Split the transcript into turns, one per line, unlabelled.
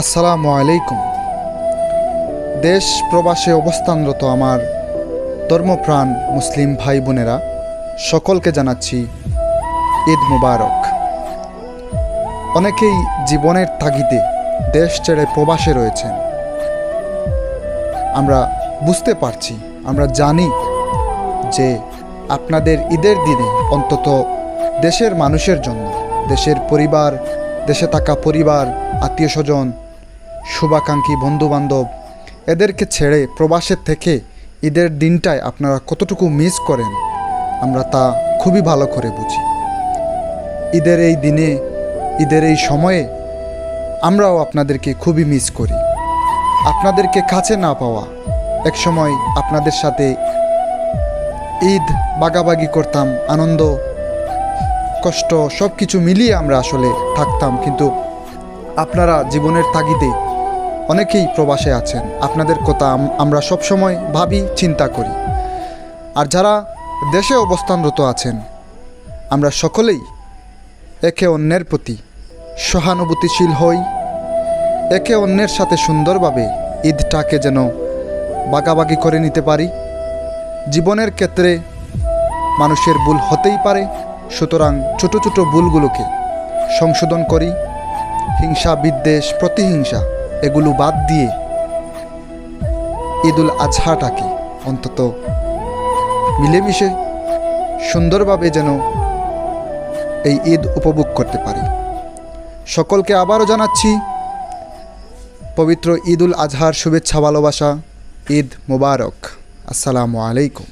আসসালামু আলাইকুম। দেশ প্রবাসে অবস্থানরত আমার ধর্মপ্রাণ মুসলিম ভাই বোনেরা সকলকে জানাচ্ছি ঈদ মুবারক। অনেকেই জীবনের তাগিদে দেশ ছেড়ে প্রবাসে রয়েছেন। আমরা বুঝতে পারছি, আমরা জানি যে আপনাদের ঈদের দিনে অন্তত দেশের মানুষের জন্য, দেশের পরিবার, দেশে থাকা পরিবার, আত্মীয় স্বজন, শুভাকাঙ্ক্ষী বন্ধুবান্ধব এদেরকে ছেড়ে প্রবাসের থেকে ঈদের দিনটায় আপনারা কতটুকু মিস করেন আমরা তা খুবই ভালো করে বুঝি। ঈদের এই দিনে, ঈদের এই সময়ে আমরাও আপনাদেরকে খুবই মিস করি। আপনাদেরকে কাছে না পাওয়া, একসময় আপনাদের সাথে ঈদ ভাগাভাগি করতাম, আনন্দ কষ্ট সব কিছু মিলিয়ে আমরা আসলে থাকতাম, কিন্তু আপনারা জীবনের তাগিদে অনেকেই প্রবাসে আছেন। আপনাদের কথা আমরা সবসময় ভাবি, চিন্তা করি। আর যারা দেশে অবস্থানরত আছেন, আমরা সকলেই একে অন্যের প্রতি সহানুভূতিশীল হই, একে অন্যের সাথে সুন্দরভাবে ঈদটাকে যেন ভাগাভাগি করে নিতে পারি। জীবনের ক্ষেত্রে মানুষের ভুল হতেই পারে, সুতরাং ছোট ছোট ভুলগুলোকে সংশোধন করি। হিংসা, বিদ্বেষ, প্রতিহিংসা এগুলো বাদ দিয়ে ঈদুল আজহাটাকে অন্তত মিলেমিশে সুন্দরভাবে যেন এই ঈদ উপভোগ করতে পারি। সকলকে আবারও জানাচ্ছি পবিত্র ঈদুল আজহার শুভেচ্ছা, ভালোবাসা। ঈদ মুবারক। আসসালামু আলাইকুম।